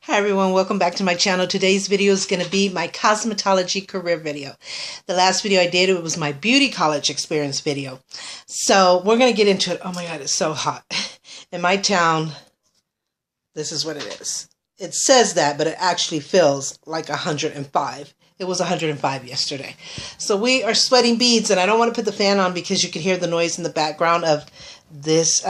Hi everyone, welcome back to my channel. Today's video is going to be my cosmetology career video. The last video I did, it was my beauty college experience video. So we're going to get into it. Oh my god, it's so hot. In my town, this is what it is. It says that, but it actually feels like 105. It was 105 yesterday. So we are sweating beads, and I don't want to put the fan on because you can hear the noise in the background of this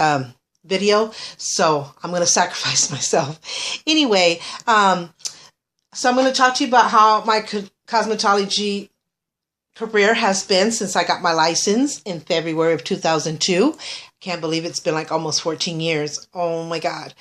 video, so I'm going to sacrifice myself. Anyway, so I'm going to talk to you about how my cosmetology career has been since I got my license in February of 2002. Can't believe it's been like almost 14 years. Oh my God.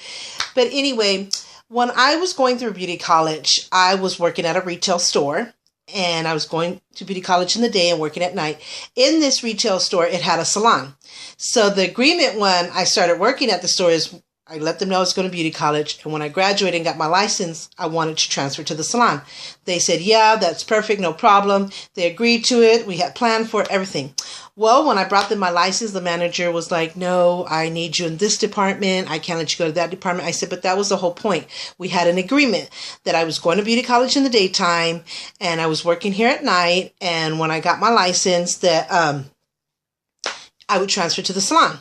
But anyway, when I was going through beauty college, I was working at a retail store. And I was going to beauty college in the day and working at night. In this retail store, it had a salon. So the agreement when I started working at the store is I let them know I was going to beauty college. And when I graduated and got my license, I wanted to transfer to the salon. They said, yeah, that's perfect. No problem. They agreed to it. We had planned for everything. Well, when I brought them my license, the manager was like, no, I need you in this department. I can't let you go to that department. I said, but that was the whole point. We had an agreement that I was going to beauty college in the daytime and I was working here at night. And when I got my license, that I would transfer to the salon.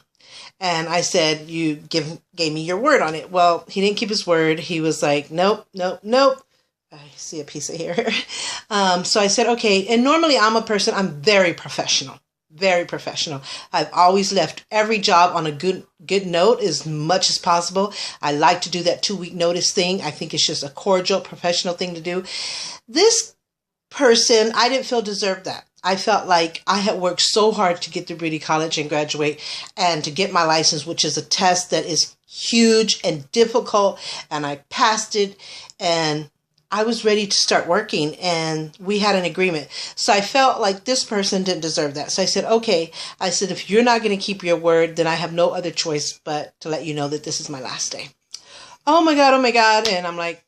And I said, you gave me your word on it. Well, he didn't keep his word. He was like, nope, nope, nope. I see a piece of hair. So I said, okay. And normally I'm very professional. Very professional. I've always left every job on a good note as much as possible. I like to do that 2-week notice thing. I think it's just a cordial, professional thing to do. This person, I didn't feel deserved that. I felt like I had worked so hard to get through beauty college and graduate and to get my license, which is a test that is huge and difficult. And I passed it and I was ready to start working and we had an agreement. So I felt like this person didn't deserve that. So I said, okay. I said, if you're not going to keep your word, then I have no other choice but to let you know that this is my last day. Oh my God. Oh my God. And I'm like,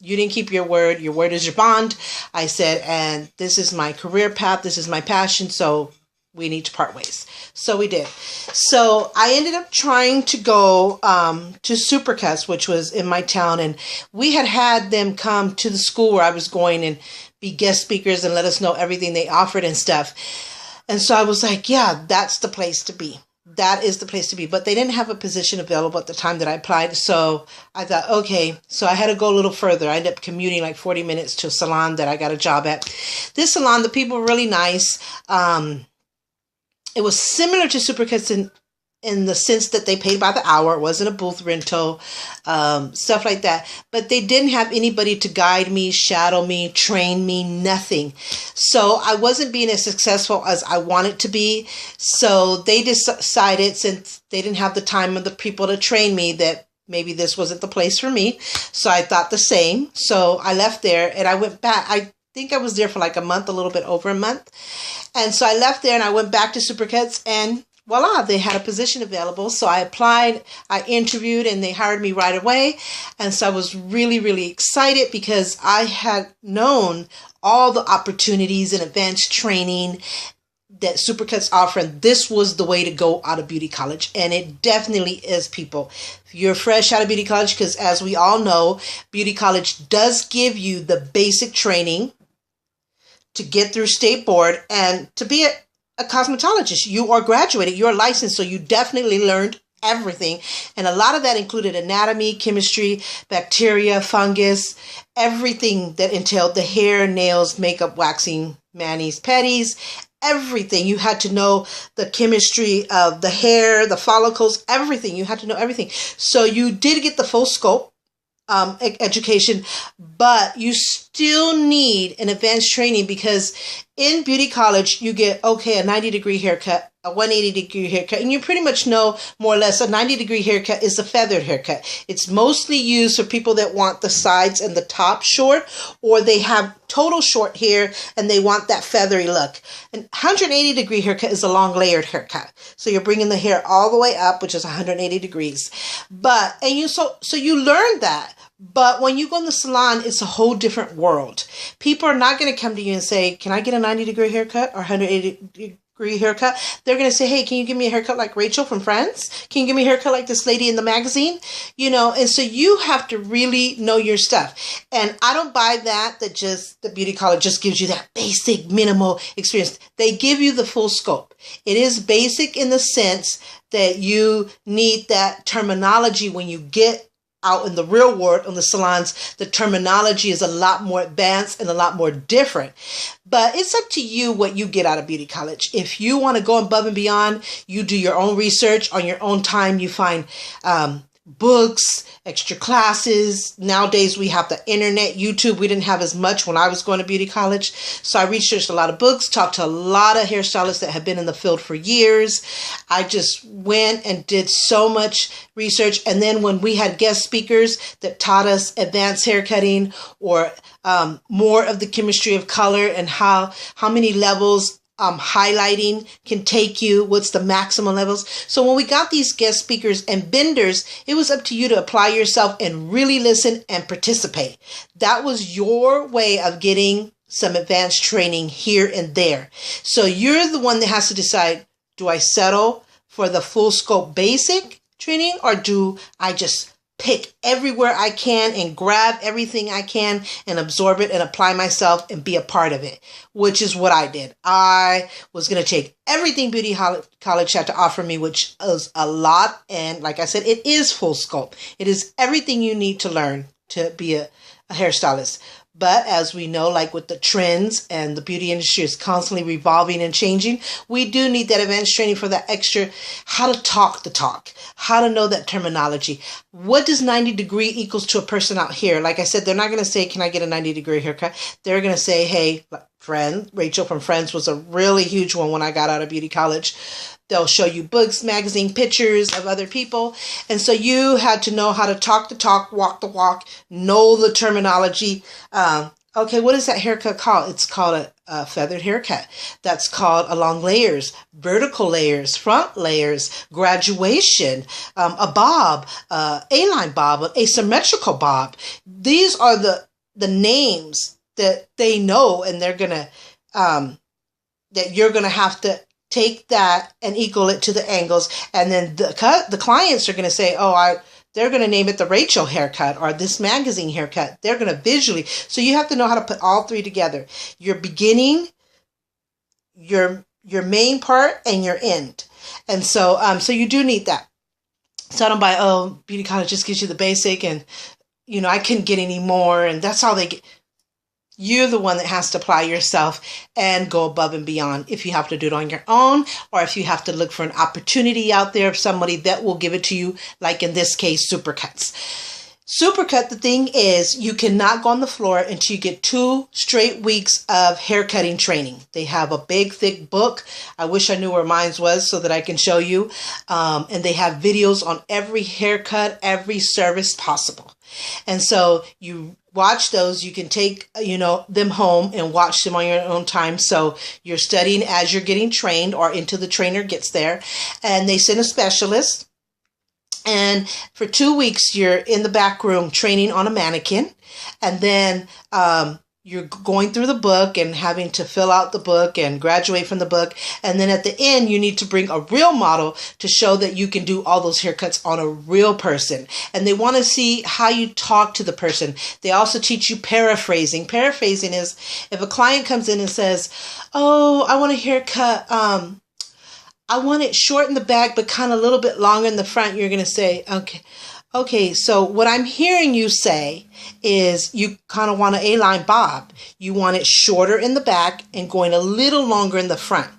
you didn't keep your word. Your word is your bond. I said, and this is my career path. This is my passion. So we need to part ways. So we did. So I ended up trying to go to Supercuts, which was in my town. And we had them come to the school where I was going and be guest speakers and let us know everything they offered and stuff. And so I was like, yeah, that's the place to be. That is the place to be. But they didn't have a position available at the time that I applied. So I thought, okay, so I had to go a little further. I ended up commuting like 40 minutes to a salon that I got a job at. This salon, the people were really nice. It was similar to Supercuts in the sense that they paid by the hour. It wasn't a booth rental, stuff like that. But they didn't have anybody to guide me, shadow me, train me, nothing. So I wasn't being as successful as I wanted to be. So they decided, since they didn't have the time or the people to train me, that maybe this wasn't the place for me. So I thought the same. So I left there and I went back. I think I was there for like a month, a little bit over a month. And so I left there and I went back to Supercuts and voila, they had a position available. So I applied, I interviewed, and they hired me right away. And so I was really, really excited because I had known all the opportunities and advanced training that Supercuts offer. And this was the way to go out of beauty college. And it definitely is, people. If you're fresh out of beauty college, because as we all know, beauty college does give you the basic training to get through state board and to be a cosmetologist. You are graduated, you are licensed, so you definitely learned everything. And a lot of that included anatomy, chemistry, bacteria, fungus, everything that entailed the hair, nails, makeup, waxing, manis, pedis, everything. You had to know the chemistry of the hair, the follicles, everything. You had to know everything. So you did get the full scope education, but you still need an advanced training because in beauty college you get, okay, a 90-degree haircut, a 180-degree haircut, and you pretty much know more or less a 90-degree haircut is a feathered haircut. It's mostly used for people that want the sides and the top short, or they have total short hair and they want that feathery look. An 180-degree haircut is a long layered haircut. So you're bringing the hair all the way up, which is 180 degrees. But, and you, so you learn that. But when you go in the salon, it's a whole different world. People are not going to come to you and say, can I get a 90-degree haircut or 180 degree haircut, they're going to say, hey, can you give me a haircut like Rachel from Friends? Can you give me a haircut like this lady in the magazine? You know, and so you have to really know your stuff. And I don't buy that just the beauty college just gives you that basic minimal experience. They give you the full scope. It is basic in the sense that you need that terminology when you get out in the real world on the salons. The terminology is a lot more advanced and a lot more different. But it's up to you what you get out of beauty college. If you want to go above and beyond, you do your own research on your own time. You find books, extra classes. Nowadays we have the internet, YouTube. We didn't have as much when I was going to beauty college. So I researched a lot of books, talked to a lot of hairstylists that have been in the field for years. I just went and did so much research. And then when we had guest speakers that taught us advanced haircutting or more of the chemistry of color and how many levels highlighting can take you, what's the maximum levels. So when we got these guest speakers and vendors, it was up to you to apply yourself and really listen and participate. That was your way of getting some advanced training here and there. So you're the one that has to decide, do I settle for the full scope basic training, or do I just pick everywhere I can and grab everything I can and absorb it and apply myself and be a part of it, which is what I did. I was going to take everything beauty college had to offer me, which is a lot. And like I said, it is full scope. It is everything you need to learn to be a hairstylist. But as we know, like with the trends and the beauty industry is constantly revolving and changing, we do need that advanced training for that extra, how to talk the talk, how to know that terminology. What does 90 degree equals to a person out here? Like I said, they're not going to say, can I get a 90 degree haircut? They're going to say, hey, friend, Rachel from Friends was a really huge one when I got out of beauty college. They'll show you books, magazine, pictures of other people. And so you had to know how to talk the talk, walk the walk, know the terminology. Okay, what is that haircut called? It's called a feathered haircut. That's called a long layers, vertical layers, front layers, graduation, a bob, A-line bob, an asymmetrical bob. These are the names that they know, and they're going to, that you're going to have to take that and equal it to the angles. And then the clients are going to say, oh, they're going to name it the Rachel haircut or this magazine haircut. They're going to visually. So you have to know how to put all three together. Your beginning, your main part, and your end. And so, so you do need that. So I don't buy, oh, beauty college just gives you the basic and, you know, I couldn't get any more. And that's all they get. You're the one that has to apply yourself and go above and beyond. If you have to do it on your own, or if you have to look for an opportunity out there of somebody that will give it to you, like in this case, Supercuts. Supercut, the thing is, you cannot go on the floor until you get 2 straight weeks of haircutting training. They have a big, thick book. I wish I knew where mine was so that I can show you. And they have videos on every haircut, every service possible. And so you watch those. You can take, you know, them home and watch them on your own time. So you're studying as you're getting trained or until the trainer gets there. And they send a specialist. And for 2 weeks, you're in the back room training on a mannequin. And then you're going through the book and having to fill out the book and graduate from the book. And then at the end, you need to bring a real model to show that you can do all those haircuts on a real person. And they want to see how you talk to the person. They also teach you paraphrasing. Paraphrasing is if a client comes in and says, oh, I want a haircut. I want it short in the back, but kind of a little bit longer in the front. You're going to say, okay, so what I'm hearing you say is you kind of want an A-line bob. You want it shorter in the back and going a little longer in the front.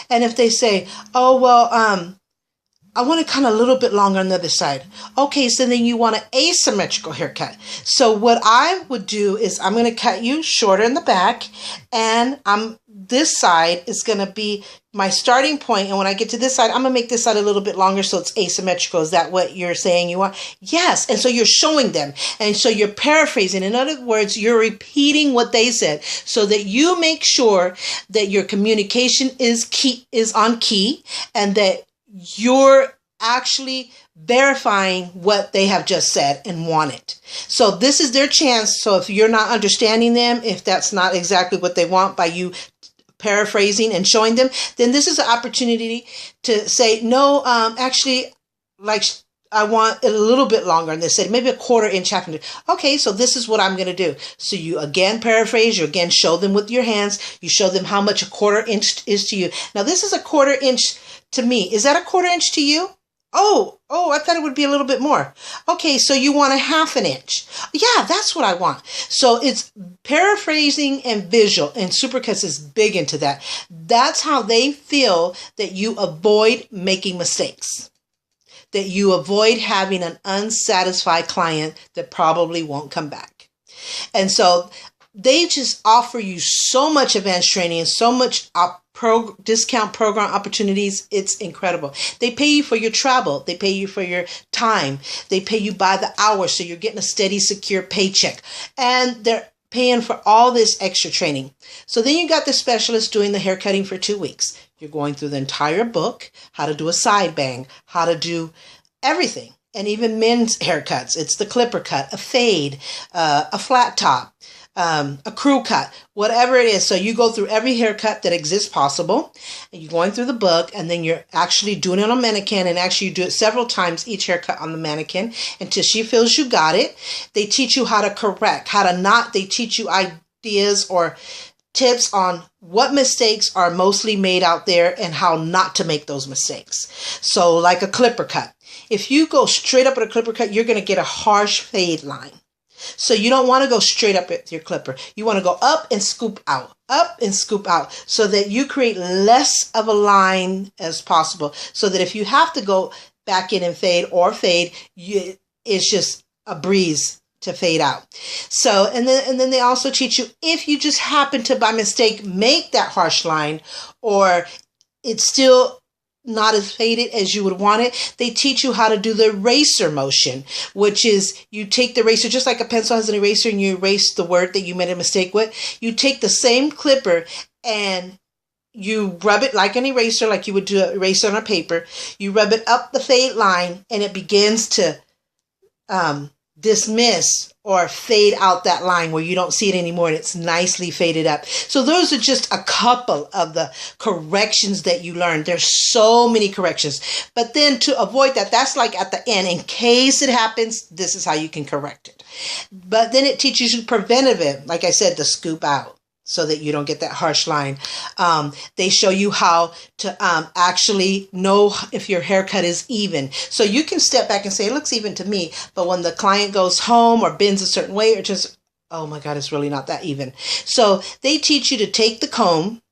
And if they say, oh, well, I want it kind of a little bit longer on the other side. Okay, so then you want an asymmetrical haircut. So what I would do is I'm going to cut you shorter in the back, and this side is going to be my starting point. And when I get to this side, I'm going to make this side a little bit longer so it's asymmetrical. Is that what you're saying you want? Yes. And so you're showing them. And so you're paraphrasing. In other words, you're repeating what they said so that you make sure that your communication is on key and that you're actually verifying what they have just said and wanted. So this is their chance. So if you're not understanding them, if that's not exactly what they want by you paraphrasing and showing them, then this is an opportunity to say, no, actually, like, I want it a little bit longer. And they said maybe a 1/4 inch, 1/2 inch. Okay, so this is what I'm going to do. So you again paraphrase, you again show them with your hands. You show them how much a 1/4 inch is to you. Now this is a 1/4 inch to me. Is that a 1/4 inch to you? Oh, I thought it would be a little bit more. Okay, so you want a 1/2 inch. Yeah, that's what I want. So it's paraphrasing and visual, and Supercuts is big into that. That's how they feel that you avoid making mistakes, that you avoid having an unsatisfied client that probably won't come back. And so they just offer you so much advanced training and so much discount program opportunities. It's incredible. They pay you for your travel. They pay you for your time. They pay you by the hour, so you're getting a steady, secure paycheck. And they're paying for all this extra training. So then you got the specialist doing the hair cutting for 2 weeks. You're going through the entire book, how to do a side bang, how to do everything, and even men's haircuts. It's the clipper cut, a fade, a flat top, a crew cut, whatever it is. So you go through every haircut that exists possible, and you're going through the book, and then you're actually doing it on a mannequin, and actually you do it several times, each haircut on the mannequin, until she feels you got it. They teach you how to correct, how to not. They teach you ideas or tips on what mistakes are mostly made out there and how not to make those mistakes. So like a clipper cut. If you go straight up with a clipper cut, you're going to get a harsh fade line. So you don't want to go straight up with your clipper. You want to go up and scoop out, so that you create less of a line as possible. So that if you have to go back in and fade, it's just a breeze to fade out. So, and then they also teach you, if you just happen to by mistake make that harsh line, or it's still not as faded as you would want it, they teach you how to do the eraser motion, which is you take the eraser, just like a pencil has an eraser, and you erase the word that you made a mistake with. You take the same clipper and you rub it like an eraser, like you would do an eraser on a paper. You rub it up the fade line, and it begins to dismiss or fade out that line where you don't see it anymore, and it's nicely faded up. So those are just a couple of the corrections that you learn. There's so many corrections. But then to avoid that, that's like at the end, in case it happens, this is how you can correct it. But then it teaches you preventative, like I said, to scoop out, so that you don't get that harsh line. They show you how to actually know if your haircut is even. So you can step back and say, it looks even to me. But when the client goes home or bends a certain way, or just, oh my God, it's really not that even. So they teach you to take the comb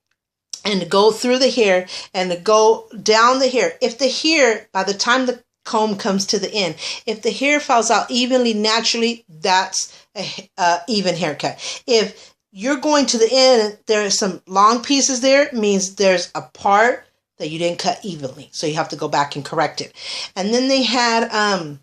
and to go through the hair and to go down the hair. If the hair, by the time the comb comes to the end, if the hair falls out evenly, naturally, that's a even haircut. If you're going to the end, there are some long pieces there, means there's a part that you didn't cut evenly. So you have to go back and correct it. And then they had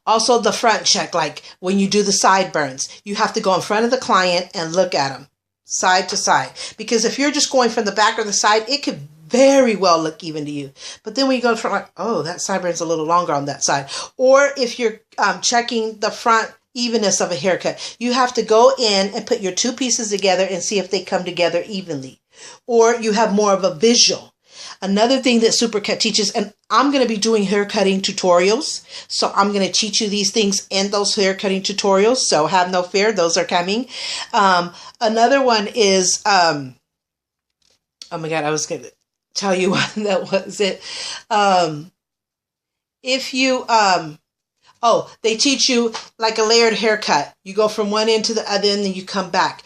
also the front check, like when you do the sideburns, you have to go in front of the client and look at them side to side. Because if you're just going from the back or the side, it could very well look even to you. But then when you go to the front, like, oh, that sideburn is a little longer on that side. Or if you're checking the front evenness of a haircut, you have to go in and put your two pieces together and see if they come together evenly, or you have more of a visual. Another thing that Supercut teaches, and I'm going to be doing hair cutting tutorials, so I'm going to teach you these things in those hair cutting tutorials, so have no fear, those are coming. Another one is, oh my God, I was going to tell you what that was it. If you, they teach you like a layered haircut. You go from one end to the other, and then you come back.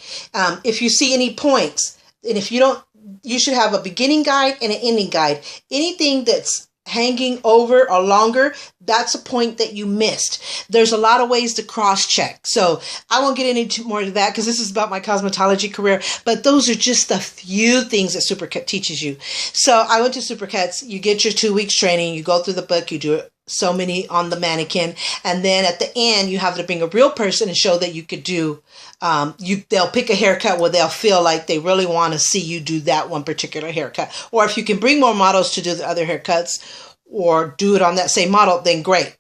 If you see any points, and if you don't, you should have a beginning guide and an ending guide. Anything that's hanging over or longer, that's a point that you missed. There's a lot of ways to cross-check. So I won't get into more of that because this is about my cosmetology career, but those are just a few things that Supercut teaches you. So I went to Supercuts. You get your 2 weeks training. You go through the book. You do it. So many on the mannequin, and then at the end you have to bring a real person and show that you could do. They'll pick a haircut where they'll feel like they really want to see you do that one particular haircut. Or if you can bring more models to do the other haircuts or do it on that same model, then great.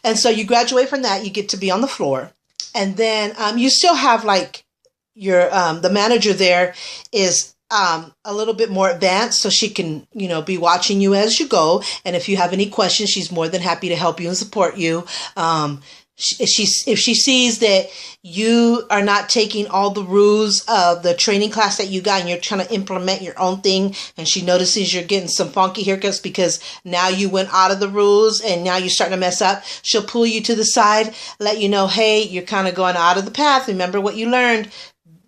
And so you graduate from that, you get to be on the floor, and then you still have like your the manager there is a little bit more advanced, so she can, be watching you as you go. And if you have any questions, she's more than happy to help you and support you. If she sees that you are not taking all the rules of the training class that you got and you're trying to implement your own thing, and she notices you're getting some funky haircuts because now you went out of the rules and now you're starting to mess up, she'll pull you to the side, let you know, hey, you're kind of going out of the path. Remember what you learned.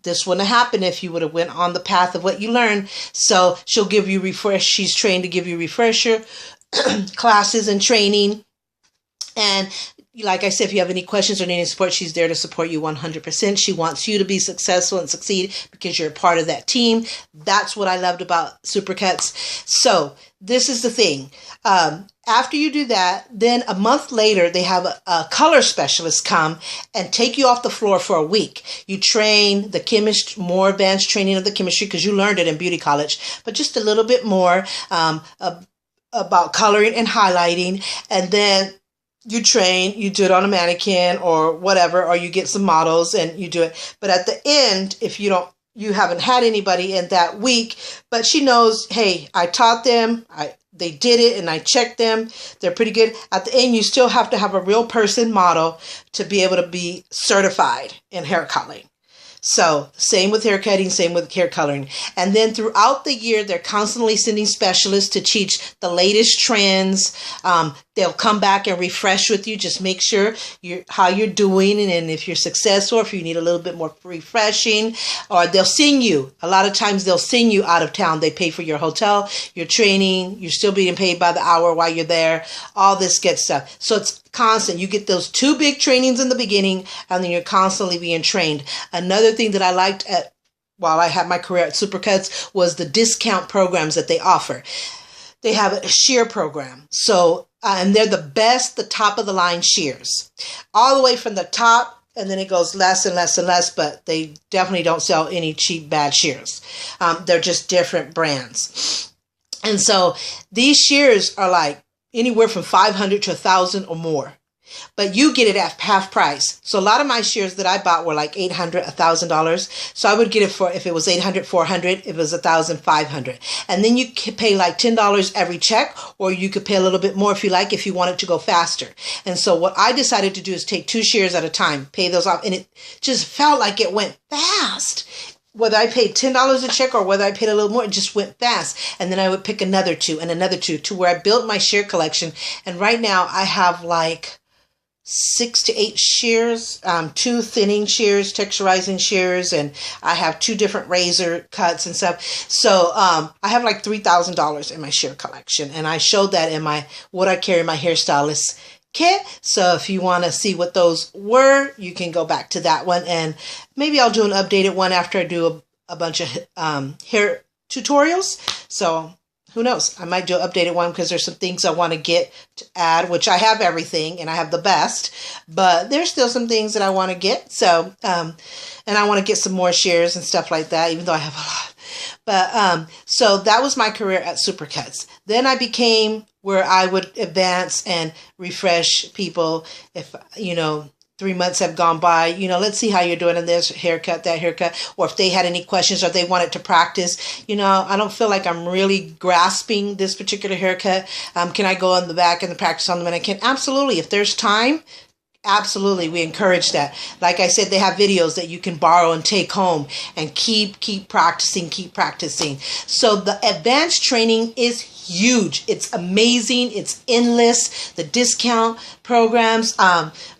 This wouldn't have happened if you would have went on the path of what you learned. So she'll give you she's trained to give you refresher classes and training. And like I said, if you have any questions or any support, she's there to support you 100%. She wants you to be successful and succeed because you're a part of that team. That's what I loved about Supercuts. So this is the thing. After you do that, then a month later, they have a color specialist come and take you off the floor for a week. You train the chemist, more advanced training of the chemistry because you learned it in beauty college, but just a little bit more about coloring and highlighting. And then you train, you do it on a mannequin or whatever, or you get some models and you do it. But at the end, if you haven't had anybody in that week, but she knows, hey, I taught them, they did it and I checked them. They're pretty good. At the end, you still have to have a real person model to be able to be certified in hair coloring. So same with hair cutting, same with hair coloring. And then throughout the year, they're constantly sending specialists to teach the latest trends. They'll come back and refresh with you. Just make sure how you're doing, and if you're successful, if you need a little bit more refreshing, or they'll send you. A lot of times they'll send you out of town. They pay for your hotel, your training. You're still being paid by the hour while you're there. All this good stuff. So it's constant. You get those 2 big trainings in the beginning, and then you're constantly being trained. Another thing that I liked while I had my career at Supercuts was the discount programs that they offer. They have a shear program. So, and they're the top of the line shears. All the way from the top, and then it goes less and less and less, but they definitely don't sell any cheap, bad shears. They're just different brands. And so these shears are like anywhere from $500 to $1,000 or more. But you get it at half price. So a lot of my shears that I bought were like $800, $1,000. So I would get it for, if it was $800, $400, if it was $1,000, $500. And then you could pay like $10 every check, or you could pay a little bit more if you like, if you want it to go faster. And so what I decided to do is take 2 shears at a time, pay those off. And it just felt like it went fast. Whether I paid $10 a check or whether I paid a little more, it just went fast. And then I would pick another 2 and another 2 to where I built my shear collection. And right now I have like 6 to 8 shears, 2 thinning shears, texturizing shears, and I have 2 different razor cuts and stuff. So I have like $3,000 in my shear collection, and I showed that in what I carry my hairstylist kit. So if you want to see what those were, you can go back to that one, and maybe I'll do an updated one after I do a bunch of hair tutorials. So who knows? I might do an updated one because there's some things I want to get to add, which I have everything and I have the best, but there's still some things that I want to get. So, and I want to get some more shares and stuff like that, even though I have a lot. But, so that was my career at Supercuts. Then I became where I would advance and refresh people if, 3 months have gone by, let's see how you're doing in this haircut, that haircut, or if they had any questions or they wanted to practice, I don't feel like I'm really grasping this particular haircut. Can I go in the back and practice on the mannequin? Absolutely. If there's time, absolutely. We encourage that. Like I said, they have videos that you can borrow and take home and keep practicing, So the advanced training is huge. It's amazing. It's endless. The discount programs.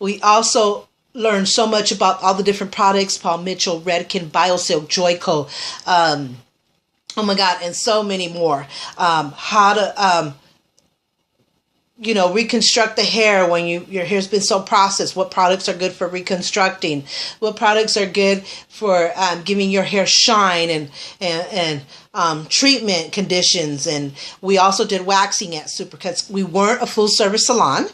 We also learn so much about all the different products: Paul Mitchell, Redken, BioSilk, Joico. Oh my God, and so many more. How to reconstruct the hair when your hair's been so processed. What products are good for reconstructing? What products are good for giving your hair shine and treatment conditions. And we also did waxing at Supercuts. We weren't a full service salon.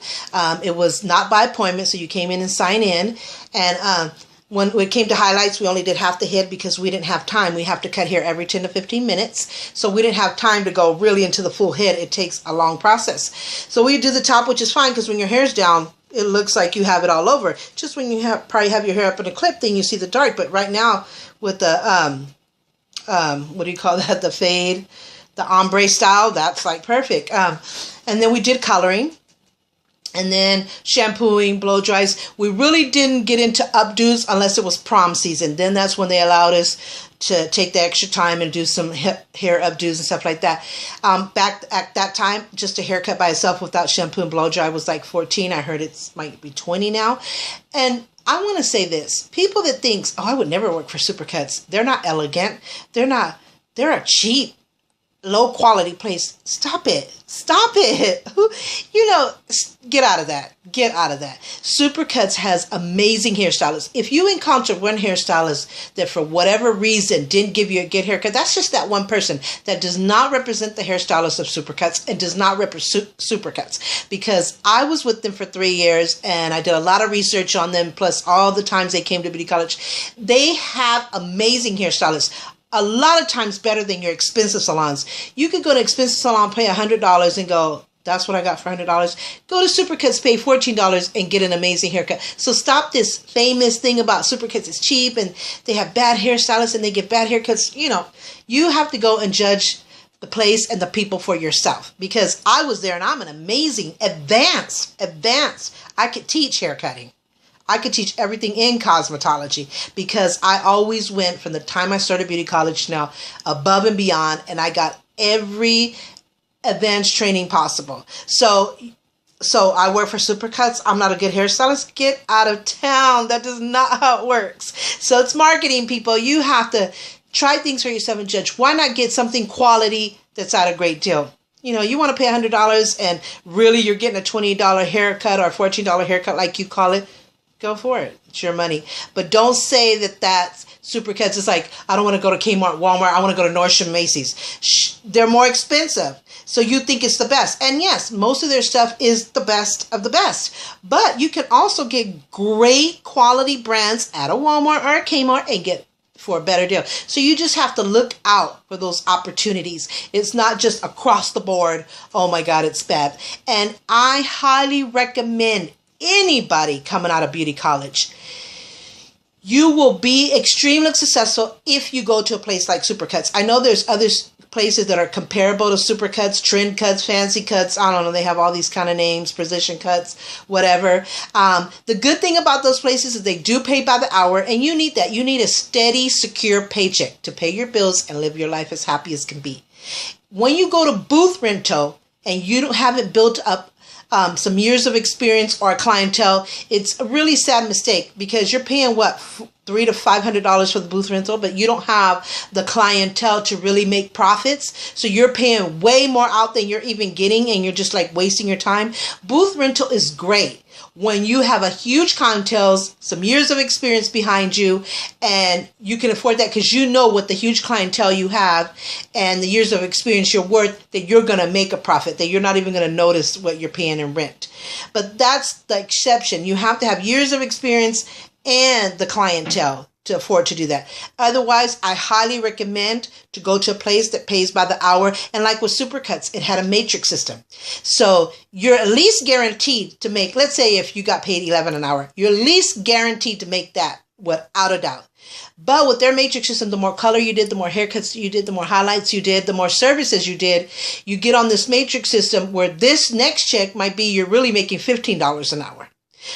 It was not by appointment, so you came in and sign in. And when it came to highlights, we only did half the head because we didn't have time. We have to cut hair every 10 to 15 minutes. So we didn't have time to go really into the full head. It takes a long process. So we do the top, which is fine because when your hair's down, it looks like you have it all over. Just when you probably have your hair up in a clip, then you see the dark. But right now with the what do you call that? The fade, the ombre style. That's like perfect. And then we did coloring. And then shampooing, blow dries. We really didn't get into updos unless it was prom season. Then that's when they allowed us to take the extra time and do some hair updos and stuff like that. Back at that time, just a haircut by itself without shampoo and blow dry was like $14. I heard it might be $20 now. And I want to say this. People that thinks, oh, I would never work for Supercuts. They're not elegant. They're a cheap, low quality place. Stop it. Stop it. Get out of that. Get out of that. Supercuts has amazing hairstylists. If you encounter one hairstylist that for whatever reason didn't give you a good haircut, that's just that one person that does not represent the hairstylist of Supercuts and does not represent Supercuts. Because I was with them for 3 years and I did a lot of research on them, plus all the times they came to beauty college. They have amazing hairstylists. A lot of times better than your expensive salons. You could go to an expensive salon, pay $100 and go, that's what I got for $100. Go to Supercuts, pay $14 and get an amazing haircut. So stop this famous thing about Supercuts is cheap and they have bad hairstylists and they get bad haircuts. You have to go and judge the place and the people for yourself. Because I was there and I'm an amazing, advanced. I could teach haircutting. I could teach everything in cosmetology because I always went from the time I started beauty college now above and beyond, and I got every advanced training possible. So I work for Supercuts. I'm not a good hairstylist. Get out of town. That is not how it works. So it's marketing, people. You have to try things for yourself and judge. Why not get something quality that's at a great deal? You want to pay $100 and really you're getting a $20 haircut or a $14 haircut like you call it. Go for it. It's your money. But don't say that that's Supercuts. It's like, I don't want to go to Kmart, Walmart. I want to go to Nordstrom, Macy's. They're more expensive. So you think it's the best. And yes, most of their stuff is the best of the best. But you can also get great quality brands at a Walmart or a Kmart and get for a better deal. So you just have to look out for those opportunities. It's not just across the board. Oh my God, it's bad. And I highly recommend anybody coming out of beauty college, you will be extremely successful if you go to a place like Supercuts. I know there's other places that are comparable to Supercuts, Trend Cuts, Fancy Cuts. I don't know. They have all these kind of names, Precision Cuts, whatever. The good thing about those places is they do pay by the hour, and you need that. You need a steady, secure paycheck to pay your bills and live your life as happy as can be. When you go to booth rental and you haven't built up some years of experience or a clientele, it's a really sad mistake because you're paying what, $300 to $500 for the booth rental, but you don't have the clientele to really make profits. So you're paying way more out than you're even getting, and you're just like wasting your time. Booth rental is great when you have a huge clientele, some years of experience behind you, and you can afford that because you know what the huge clientele you have and the years of experience you're worth, that you're going to make a profit, that you're not even going to notice what you're paying in rent. But that's the exception. You have to have years of experience and the clientele to afford to do that. Otherwise, I highly recommend to go to a place that pays by the hour. And like with Supercuts, it had a matrix system. So you're at least guaranteed to make, let's say if you got paid $11 an hour, you're at least guaranteed to make that without a doubt. But with their matrix system, the more color you did, the more haircuts you did, the more highlights you did, the more services you did, you get on this matrix system where this next check might be you're really making $15 an hour.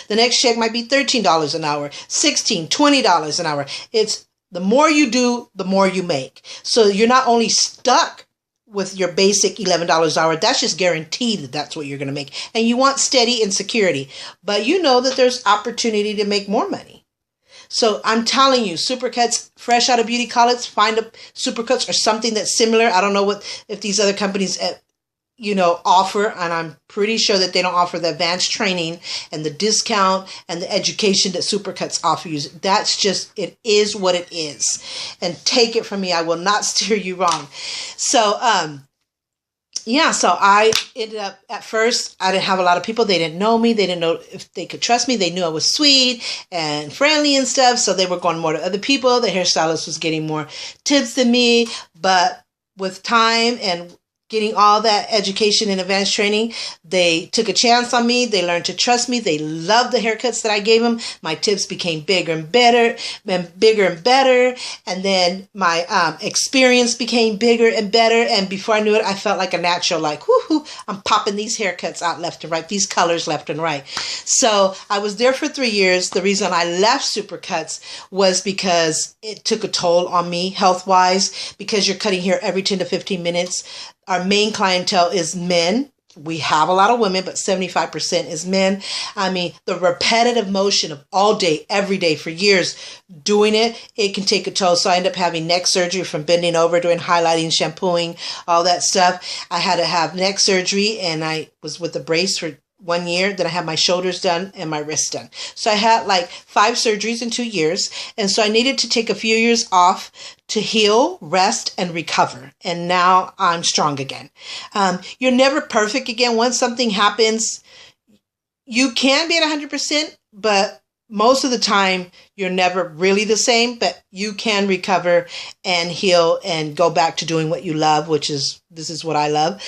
The next check might be $13 an hour, $16, $20 an hour. It's the more you do, the more you make. So you're not only stuck with your basic $11 an hour, that's just guaranteed that that's what you're going to make. And you want steady and security, but you know that there's opportunity to make more money. So I'm telling you, Supercuts, fresh out of beauty college, find a Supercuts or something that's similar. I don't know if these other companies offer, and I'm pretty sure that they don't offer the advanced training and the discount and the education that Supercuts offer you. That's just, it is what it is. And take it from me, I will not steer you wrong. So, so I ended up, at first, I didn't have a lot of people. They didn't know me. They didn't know if they could trust me. They knew I was sweet and friendly and stuff. So they were going more to other people. The hairstylist was getting more tips than me. But with time and getting all that education and advanced training, they took a chance on me. They learned to trust me. They loved the haircuts that I gave them. My tips became bigger and better, and bigger and better. And then my experience became bigger and better. And before I knew it, I felt like a natural, like, whoo, I'm popping these haircuts out left and right, these colors left and right. So I was there for 3 years. The reason I left Supercuts was because it took a toll on me health-wise, because you're cutting hair every 10 to 15 minutes. Our main clientele is men. We have a lot of women, but 75% is men. I mean, the repetitive motion of all day, every day for years doing it, it can take a toll. So I end up having neck surgery from bending over, doing highlighting, shampooing, all that stuff. I had to have neck surgery, and I was with a brace for 1 year. Then I had my shoulders done and my wrists done. So I had like 5 surgeries in 2 years. And so I needed to take a few years off to heal, rest, and recover. And now I'm strong again. You're never perfect again. Once something happens, you can be at 100%, but most of the time you're never really the same, but you can recover and heal and go back to doing what you love, this is what I love.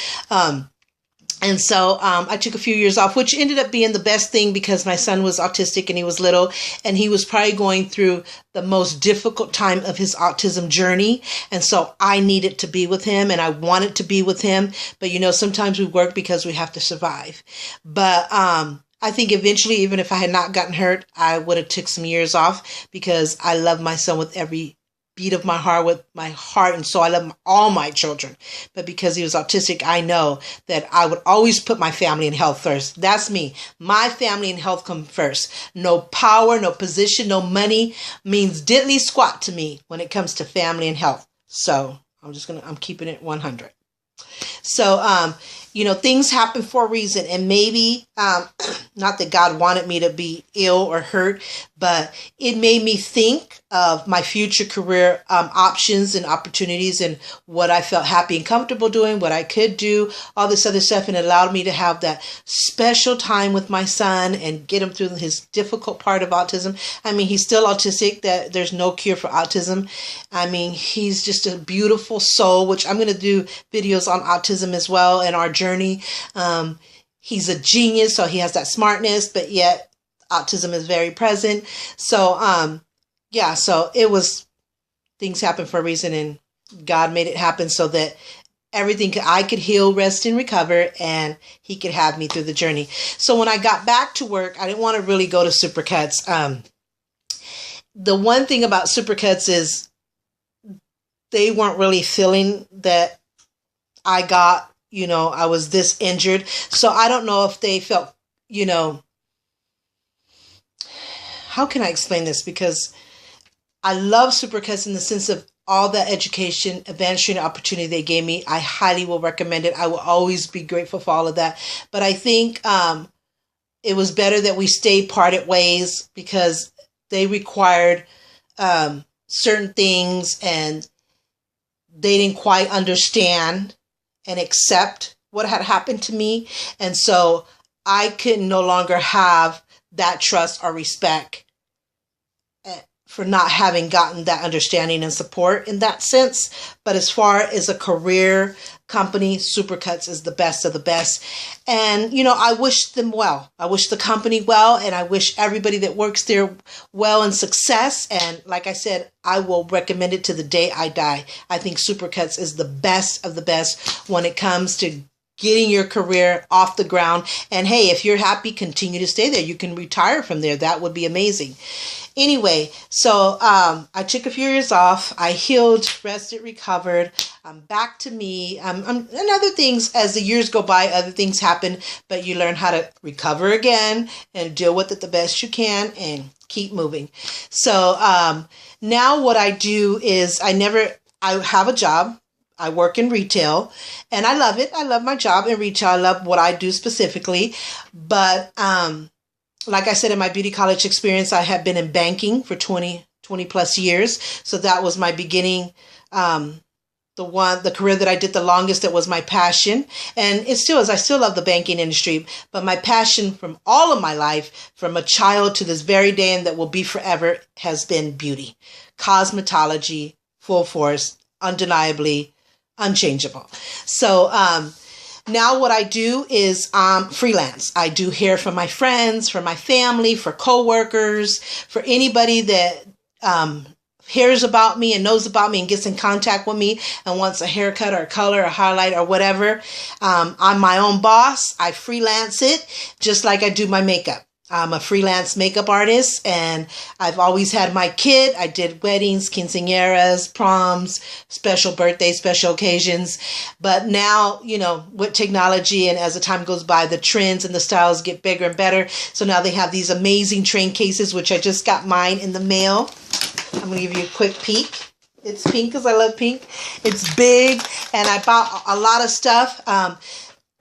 And so I took a few years off, which ended up being the best thing, because my son was autistic and he was little, and he was probably going through the most difficult time of his autism journey. And so I needed to be with him, and I wanted to be with him. But, you know, sometimes we work because we have to survive. But I think eventually, even if I had not gotten hurt, I would have took some years off, because I love my son with every beat of my heart, with my heart and soul. I love all my children, but because he was autistic, I know that I would always put my family and health first. That's me. My family and health come first. No power, no position, no money means diddly squat to me when it comes to family and health. So I'm keeping it 100. So, you know, things happen for a reason, and maybe, not that God wanted me to be ill or hurt, but it made me think of my future career options and opportunities, and what I felt happy and comfortable doing, what I could do, all this other stuff. And it allowed me to have that special time with my son and get him through his difficult part of autism. I mean, he's still autistic. That there's no cure for autism. I mean, he's just a beautiful soul, which I'm going to do videos on autism as well, and our journey. He's a genius, so he has that smartness, but yet autism is very present. So, yeah, so things happen for a reason, and God made it happen so that I could heal, rest, and recover, and he could have me through the journey. So when I got back to work, I didn't want to really go to Supercuts. The one thing about Supercuts is they weren't really feeling that I was this injured. So I don't know if they felt, how can I explain this? Because I love Supercuts in the sense of all that education, advanced training opportunity they gave me. I highly will recommend it. I will always be grateful for all of that. But I think it was better that we stayed parted ways, because they required certain things, and they didn't quite understand and accept what had happened to me. And so I could no longer have that trust or respect for not having gotten that understanding and support in that sense. But as far as a career company, Supercuts is the best of the best. And, I wish them well. I wish the company well, and I wish everybody that works there well and success. And like I said, I will recommend it to the day I die. I think Supercuts is the best of the best when it comes to getting your career off the ground. And hey, if you're happy, continue to stay there. You can retire from there. That would be amazing. Anyway, so I took a few years off. I healed, rested, recovered. I'm back to me. And other things, as the years go by, other things happen, but you learn how to recover again and deal with it the best you can and keep moving. So now what I do is I have a job. I work in retail, and I love it. I love my job in retail. I love what I do specifically. But like I said, in my beauty college experience, I had been in banking for 20 plus years. So that was my beginning, the career that I did the longest, that was my passion. And it still is. I still love the banking industry. But my passion from all of my life, from a child to this very day, and that will be forever, has been beauty. Cosmetology, full force, undeniably. unchangeable. So now what I do is freelance. I do hair for my friends, for my family, for coworkers, for anybody that hears about me and knows about me and gets in contact with me and wants a haircut or a color or highlight or whatever. I'm my own boss. I freelance it just like I do my makeup. I'm a freelance makeup artist, and I've always had my kit. I did weddings, quinceañeras, proms, special birthdays, special occasions. But now, you know, with technology and as the time goes by, the trends and the styles get bigger and better. So now they have these amazing train cases, which I just got mine in the mail. I'm going to give you a quick peek. It's pink because I love pink. It's big, and I bought a lot of stuff.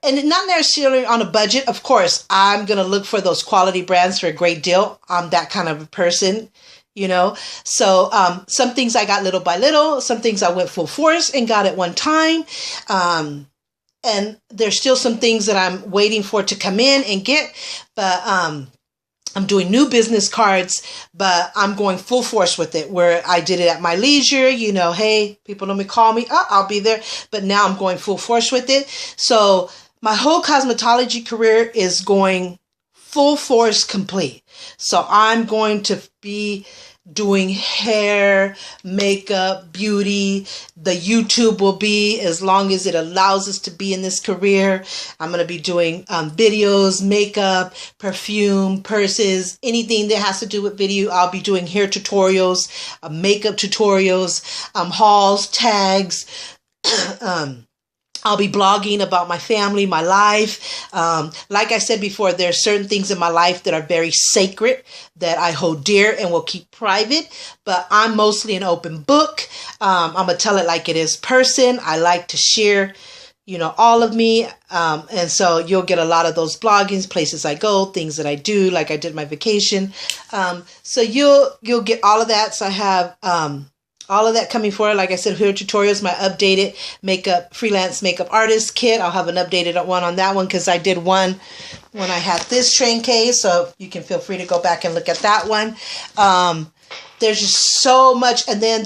And not necessarily on a budget. Of course, I'm going to look for those quality brands for a great deal. I'm that kind of a person, you know. So some things I got little by little. Some things I went full force and got at one time. And there's still some things that I'm waiting for to come in and get. But I'm doing new business cards, but I'm going full force with it, where I did it at my leisure. You know, hey, people let me call me. Oh, I'll be there. But now I'm going full force with it. So my whole cosmetology career is going full force complete. So I'm going to be doing hair, makeup, beauty. The YouTube will be as long as it allows us to be in this career. I'm going to be doing videos, makeup, perfume, purses, anything that has to do with video. I'll be doing hair tutorials, makeup tutorials, hauls, tags, I'll be blogging about my family, my life. Like I said before, there are certain things in my life that are very sacred, that I hold dear and will keep private. But I'm mostly an open book. I'm going to tell it like it is person. I like to share, you know, all of me. And so you'll get a lot of those bloggings, places I go, things that I do, like I did my vacation. So you'll get all of that. So I have all of that coming forward. Like I said, hair tutorials, my updated makeup, freelance makeup artist kit. I'll have an updated one on that one because I did one when I had this train case. So you can feel free to go back and look at that one. There's just so much. And then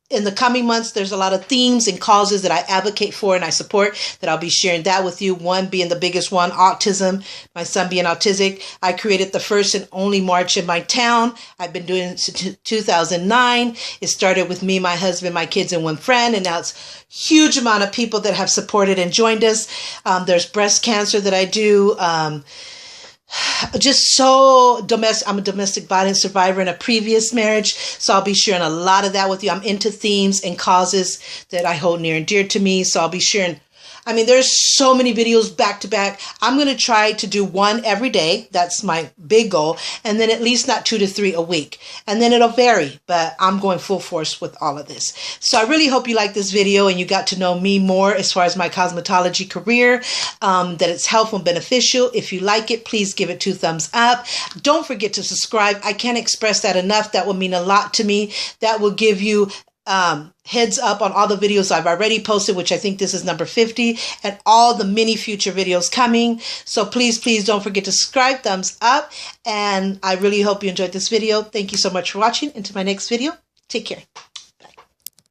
in the coming months, there's a lot of themes and causes that I advocate for and I support that I'll be sharing that with you. One being the biggest one, autism, my son being autistic. I created the first and only march in my town. I've been doing it since 2009. It started with me, my husband, my kids, and one friend. And now it's a huge amount of people that have supported and joined us. There's breast cancer that I do. Just so domestic. I'm a domestic violence survivor in a previous marriage, so I'll be sharing a lot of that with you. I'm into themes and causes that I hold near and dear to me, so I'll be sharing. I mean, there's so many videos back to back. I'm going to try to do one every day. That's my big goal. And then at least not 2 to 3 a week. And then it'll vary, but I'm going full force with all of this. So I really hope you liked this video and you got to know me more as far as my cosmetology career, that it's helpful and beneficial. If you like it, please give it 2 thumbs up. Don't forget to subscribe. I can't express that enough. That will mean a lot to me. That will give you heads up on all the videos I've already posted, which I think this is number 50, and all the many future videos coming. So please, please don't forget to subscribe, thumbs up, and I really hope you enjoyed this video. Thank you so much for watching. Until my next video, take care.